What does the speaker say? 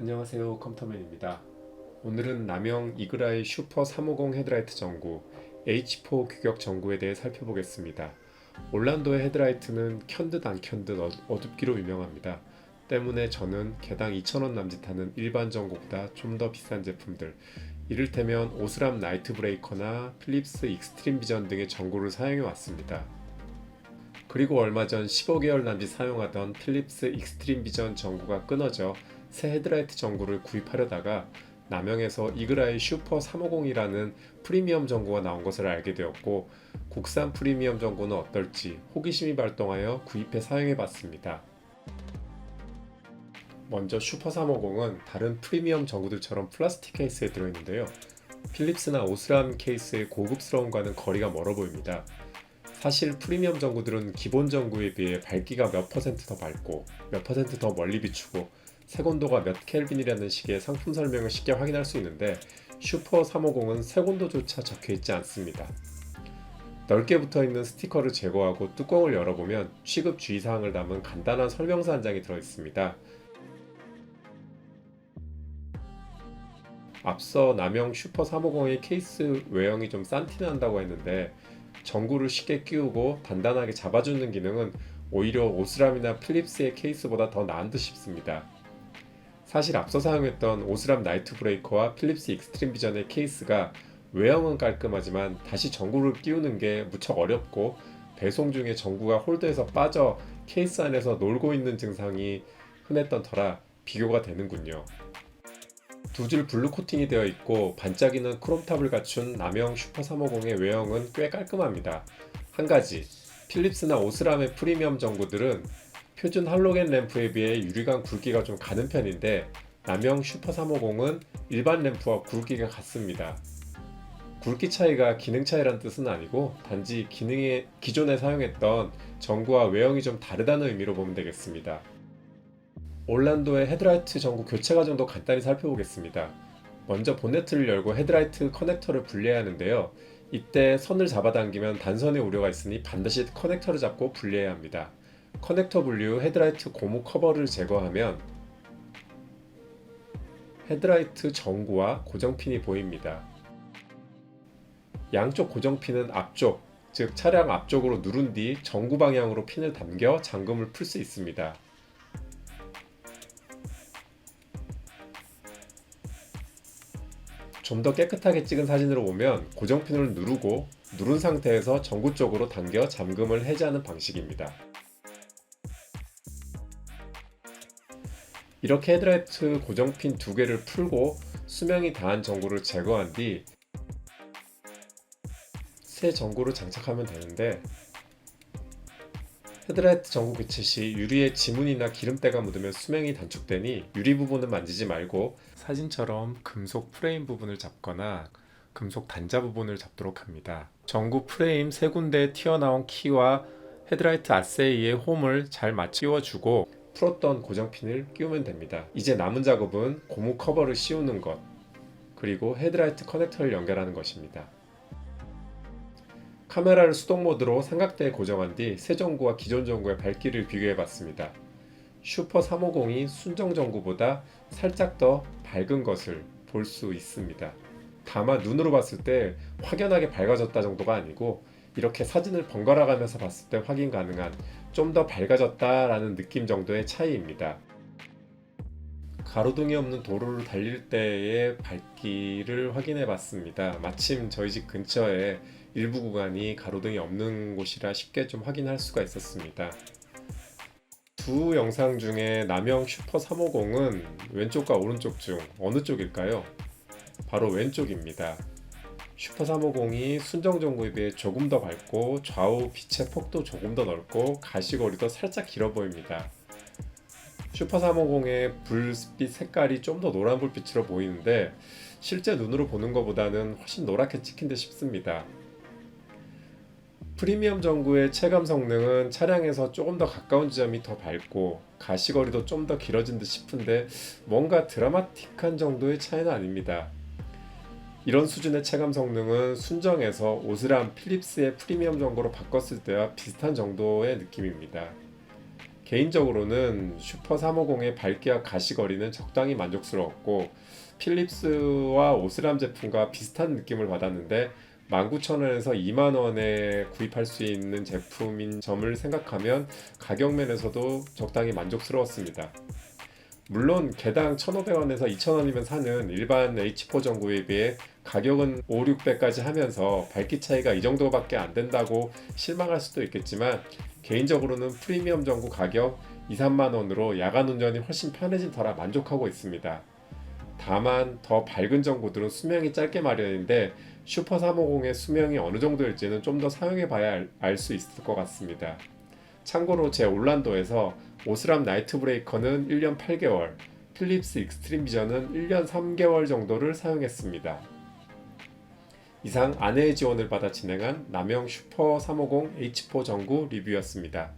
안녕하세요, 컴터맨입니다. 오늘은 남영 이그라의 슈퍼 350 헤드라이트 전구 H4 규격 전구에 대해 살펴보겠습니다. 올란도의 헤드라이트는 켠 듯 안 켠 듯 어둡기로 유명합니다. 때문에 저는 개당 2,000원 남짓하는 일반 전구보다 좀 더 비싼 제품들, 이를테면 오스람 나이트 브레이커나 필립스 익스트림 비전 등의 전구를 사용해 왔습니다. 그리고 얼마 전 15개월 남짓 사용하던 필립스 익스트림 비전 전구가 끊어져 새 헤드라이트 전구를 구입하려다가 남영에서 이그라의 슈퍼 350이라는 프리미엄 전구가 나온 것을 알게 되었고, 국산 프리미엄 전구는 어떨지 호기심이 발동하여 구입해 사용해 봤습니다. 먼저 슈퍼 350은 다른 프리미엄 전구들처럼 플라스틱 케이스에 들어있는데요. 필립스나 오스람 케이스의 고급스러움과는 거리가 멀어 보입니다. 사실 프리미엄 전구들은 기본 전구에 비해 밝기가 몇 퍼센트 더 밝고 몇 퍼센트 더 멀리 비추고 색온도가 몇 켈빈이라는 식의 상품 설명을 쉽게 확인할 수 있는데, 슈퍼 350은 색온도조차 적혀있지 않습니다. 넓게 붙어있는 스티커를 제거하고 뚜껑을 열어보면 취급 주의사항을 담은 간단한 설명서 한 장이 들어있습니다. 앞서 남영 슈퍼 350의 케이스 외형이 좀 싼티난다고 했는데, 전구를 쉽게 끼우고 단단하게 잡아주는 기능은 오히려 오스람이나 필립스의 케이스보다 더 나은 듯 싶습니다. 사실 앞서 사용했던 오스람 나이트 브레이커와 필립스 익스트림 비전의 케이스가 외형은 깔끔하지만 다시 전구를 끼우는 게 무척 어렵고, 배송 중에 전구가 홀더에서 빠져 케이스 안에서 놀고 있는 증상이 흔했던 터라 비교가 되는군요. 두 줄 블루 코팅이 되어 있고 반짝이는 크롬탑을 갖춘 남영 슈퍼 350의 외형은 꽤 깔끔합니다. 한 가지, 필립스나 오스람의 프리미엄 전구들은 표준 할로겐 램프에 비해 유리관 굵기가 좀 가는 편인데, 남영 슈퍼 350은 일반 램프와 굵기가 같습니다. 굵기 차이가 기능 차이란 뜻은 아니고 단지 기존에 사용했던 전구와 외형이 좀 다르다는 의미로 보면 되겠습니다. 올란도의 헤드라이트 전구 교체 과정도 간단히 살펴보겠습니다. 먼저 본네트를 열고 헤드라이트 커넥터를 분리해야 하는데요. 이때 선을 잡아당기면 단선의 우려가 있으니 반드시 커넥터를 잡고 분리해야 합니다. 커넥터 분리 후 헤드라이트 고무 커버를 제거하면 헤드라이트 전구와 고정핀이 보입니다. 양쪽 고정핀은 앞쪽, 즉 차량 앞쪽으로 누른 뒤 전구 방향으로 핀을 당겨 잠금을 풀 수 있습니다. 좀 더 깨끗하게 찍은 사진으로 보면 고정핀을 누르고 누른 상태에서 전구 쪽으로 당겨 잠금을 해제하는 방식입니다. 이렇게 헤드라이트 고정핀 두 개를 풀고 수명이 다한 전구를 제거한 뒤 새 전구를 장착하면 되는데, 헤드라이트 전구 교체 시 유리에 지문이나 기름때가 묻으면 수명이 단축되니 유리 부분은 만지지 말고 사진처럼 금속 프레임 부분을 잡거나 금속 단자 부분을 잡도록 합니다. 전구 프레임 세 군데 튀어나온 키와 헤드라이트 아세이의 홈을 잘 맞춰 끼워주고 풀었던 고정핀을 끼우면 됩니다. 이제 남은 작업은 고무 커버를 씌우는 것, 그리고 헤드라이트 커넥터를 연결하는 것입니다. 카메라를 수동 모드로 삼각대에 고정한 뒤 새 전구와 기존 전구의 밝기를 비교해 봤습니다. 슈퍼 350이 순정 전구보다 살짝 더 밝은 것을 볼 수 있습니다. 다만 눈으로 봤을 때 확연하게 밝아졌다 정도가 아니고, 이렇게 사진을 번갈아 가면서 봤을 때 확인 가능한 좀 더 밝아졌다 라는 느낌 정도의 차이입니다. 가로등이 없는 도로를 달릴 때의 밝기를 확인해 봤습니다. 마침 저희 집 근처에 일부 구간이 가로등이 없는 곳이라 쉽게 좀 확인할 수가 있었습니다. 두 영상 중에 남영 슈퍼 350은 왼쪽과 오른쪽 중 어느 쪽일까요? 바로 왼쪽입니다. 슈퍼 350이 순정 전구에 비해 조금 더 밝고 좌우 빛의 폭도 조금 더 넓고 가시거리도 살짝 길어 보입니다. 슈퍼 350의 불빛 색깔이 좀 더 노란 불빛으로 보이는데, 실제 눈으로 보는 것보다는 훨씬 노랗게 찍힌 듯 싶습니다. 프리미엄 전구의 체감 성능은 차량에서 조금 더 가까운 지점이 더 밝고 가시거리도 좀 더 길어진 듯 싶은데, 뭔가 드라마틱한 정도의 차이는 아닙니다. 이런 수준의 체감 성능은 순정에서 오스람 필립스의 프리미엄 전구로 바꿨을 때와 비슷한 정도의 느낌입니다. 개인적으로는 슈퍼 350의 밝기와 가시거리는 적당히 만족스러웠고 필립스와 오스람 제품과 비슷한 느낌을 받았는데 19,000원에서 20,000원에 구입할 수 있는 제품인 점을 생각하면 가격면에서도 적당히 만족스러웠습니다. 물론 개당 1,500원에서 2,000원이면 사는 일반 H4 전구에 비해 가격은 5, 6배까지 하면서 밝기 차이가 이 정도밖에 안 된다고 실망할 수도 있겠지만 개인적으로는 프리미엄 전구 가격 2, 3만 원으로 야간 운전이 훨씬 편해진 터라 만족하고 있습니다. 다만 더 밝은 전구들은 수명이 짧게 마련인데 슈퍼 350의 수명이 어느 정도일지는 좀 더 사용해 봐야 알 수 있을 것 같습니다. 참고로 제 올란도에서 오스람 나이트 브레이커는 1년 8개월, 필립스 익스트림 비전은 1년 3개월 정도를 사용했습니다. 이상 아내의 지원을 받아 진행한 남영 슈퍼 350 H4 전구 리뷰였습니다.